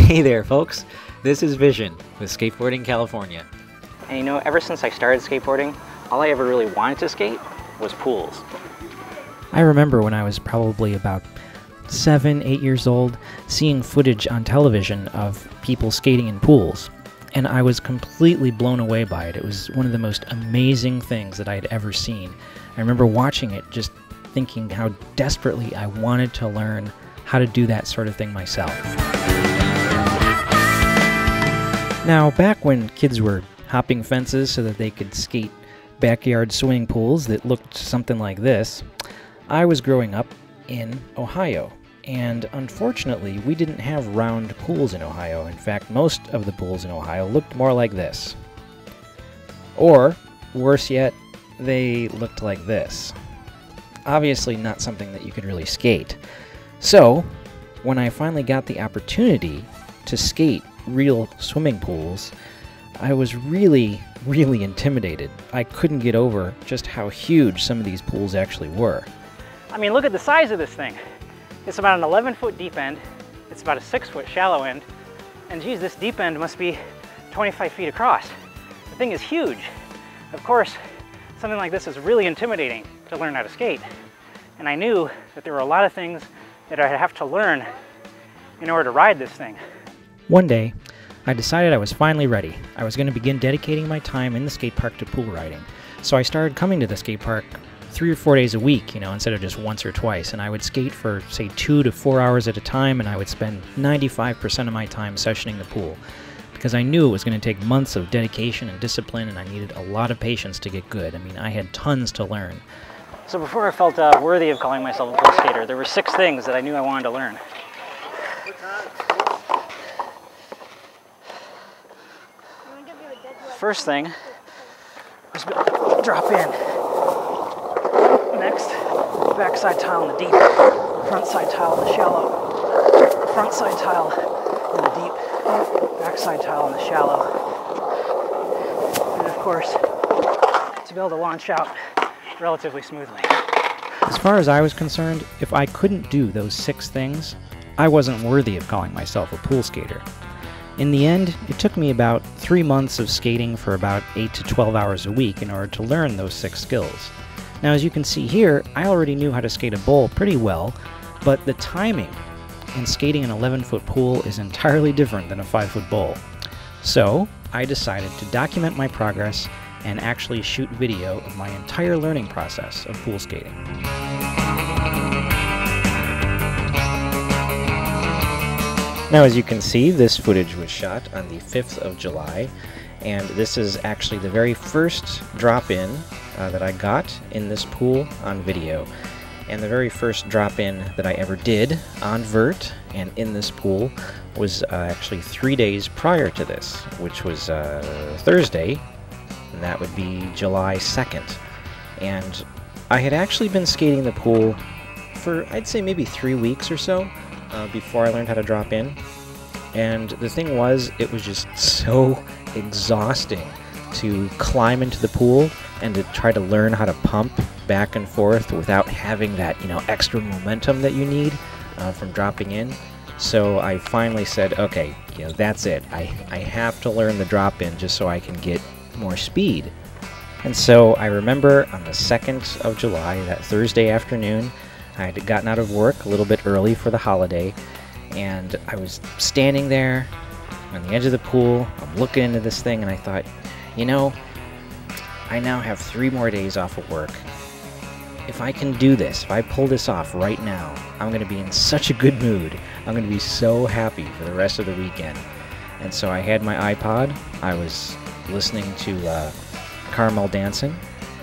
Hey there, folks. This is Vision with Skateboarding California. And you know, ever since I started skateboarding, all I ever really wanted to skate was pools. I remember when I was probably about 7, 8 years old, seeing footage on television of people skating in pools, and I was completely blown away by it. It was one of the most amazing things that I had ever seen. I remember watching it, just thinking how desperately I wanted to learn how to do that sort of thing myself. Now, back when kids were hopping fences so that they could skate backyard swimming pools that looked something like this, I was growing up in Ohio. And unfortunately, we didn't have round pools in Ohio. In fact, most of the pools in Ohio looked more like this. Or, worse yet, they looked like this. Obviously not something that you could really skate. So, when I finally got the opportunity to skate real swimming pools, I was really intimidated. I couldn't get over just how huge some of these pools actually were. I mean, look at the size of this thing. It's about an 11-foot deep end, it's about a 6-foot shallow end, and geez, this deep end must be 25 feet across. The thing is huge. Of course, something like this is really intimidating to learn how to skate, and I knew that there were a lot of things that I'd have to learn in order to ride this thing. One day, I decided I was finally ready. I was going to begin dedicating my time in the skate park to pool riding. So I started coming to the skate park 3 or 4 days a week, instead of just once or twice. And I would skate for, say, 2 to 4 hours at a time, and I would spend 95% of my time sessioning the pool. Because I knew it was going to take months of dedication and discipline, and I needed a lot of patience to get good. I mean, I had tons to learn. So before I felt worthy of calling myself a pool skater, there were 6 things that I knew I wanted to learn. First thing was drop in. Next, backside tile in the deep, front side tile in the shallow, front side tile in the deep, backside tile in the shallow. And of course, to be able to launch out relatively smoothly. As far as I was concerned, if I couldn't do those 6 things, I wasn't worthy of calling myself a pool skater. In the end, it took me about 3 months of skating for about 8 to 12 hours a week in order to learn those 6 skills. Now, as you can see here, I already knew how to skate a bowl pretty well, but the timing in skating an 11-foot pool is entirely different than a 5-foot bowl. So, I decided to document my progress and actually shoot video of my entire learning process of pool skating. Now, as you can see, this footage was shot on the 5th of July, and this is actually the very first drop-in that I got in this pool on video. And the very first drop-in that I ever did on vert and in this pool was actually 3 days prior to this, which was Thursday, and that would be July 2nd. And I had actually been skating the pool for, I'd say, maybe 3 weeks or so before I learned how to drop in. And the thing was, it was just so exhausting to climb into the pool and to try to learn how to pump back and forth without having that, extra momentum that you need from dropping in. So I finally said, okay, that's it. I have to learn the drop-in just so I can get more speed. And so I remember on the 2nd of July, that Thursday afternoon, I had gotten out of work a little bit early for the holiday, and I was standing there on the edge of the pool. I'm looking into this thing, and I thought, I now have 3 more days off of work. If I can do this, if I pull this off right now, I'm going to be in such a good mood. I'm going to be so happy for the rest of the weekend. And so I had my iPod. I was listening to Caramel Dancing.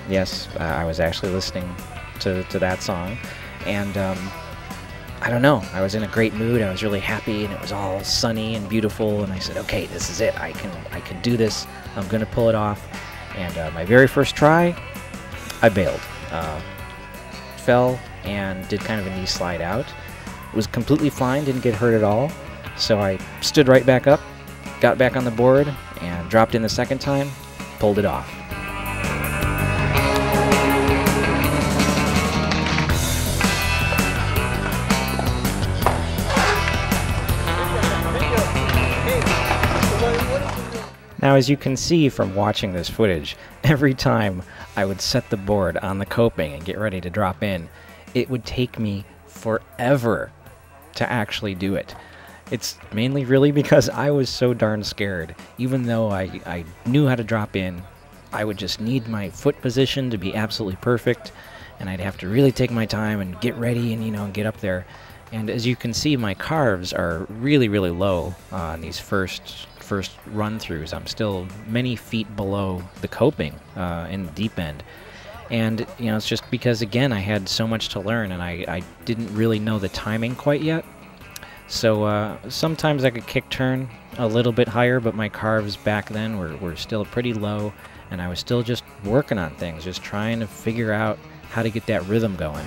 Yes, I was actually listening to that song. And I don't know, I was in a great mood. I was really happy, and it was all sunny and beautiful, and I said, okay, this is it. I can do this. I'm going to pull it off. And my very first try, I bailed. Fell and did kind of a knee slide out. It was completely fine, didn't get hurt at all. So I stood right back up, got back on the board, and dropped in the second time, pulled it off. Now, as you can see from watching this footage, every time I would set the board on the coping and get ready to drop in, it would take me forever to actually do it. It's mainly really because I was so darn scared. Even though I knew how to drop in, I would just need my foot position to be absolutely perfect, and I'd have to really take my time and get ready and, you know, get up there. And as you can see, my carves are really, really low on these first run-throughs. I'm still many feet below the coping in the deep end. And, you know, it's just because, again, I had so much to learn, and I didn't really know the timing quite yet. So sometimes I could kick turn a little bit higher, but my carves back then were still pretty low, and I was still just working on things, just trying to figure out how to get that rhythm going.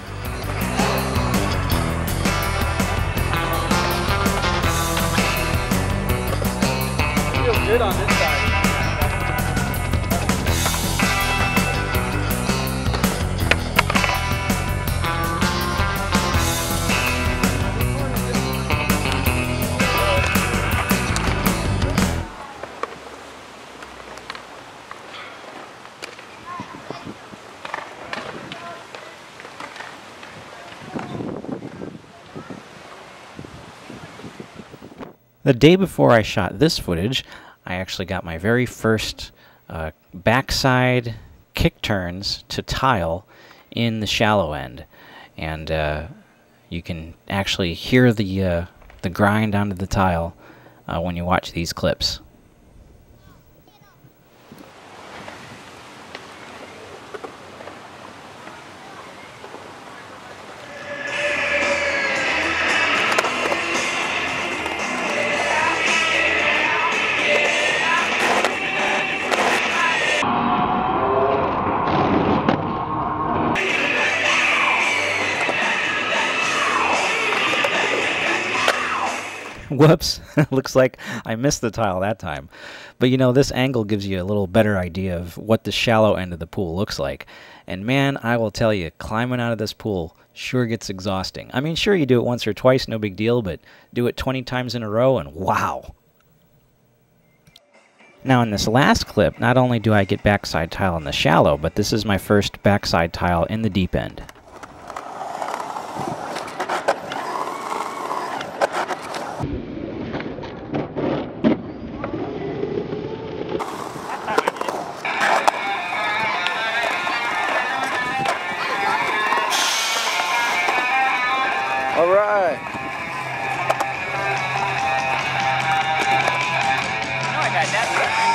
Feels good on this side. The day before I shot this footage, I actually got my very first backside kick turns to tile in the shallow end, and you can actually hear the grind onto the tile when you watch these clips. Whoops, looks like I missed the tile that time. But you know, this angle gives you a little better idea of what the shallow end of the pool looks like. And man, I will tell you, climbing out of this pool sure gets exhausting. I mean, sure, you do it once or twice, no big deal, but do it 20 times in a row and wow. Now in this last clip, not only do I get backside tile in the shallow, but this is my first backside tile in the deep end. All right.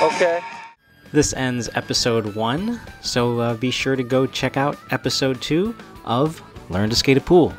Okay. This ends episode 1, so be sure to go check out episode 2 of Learn to Skate a Pool.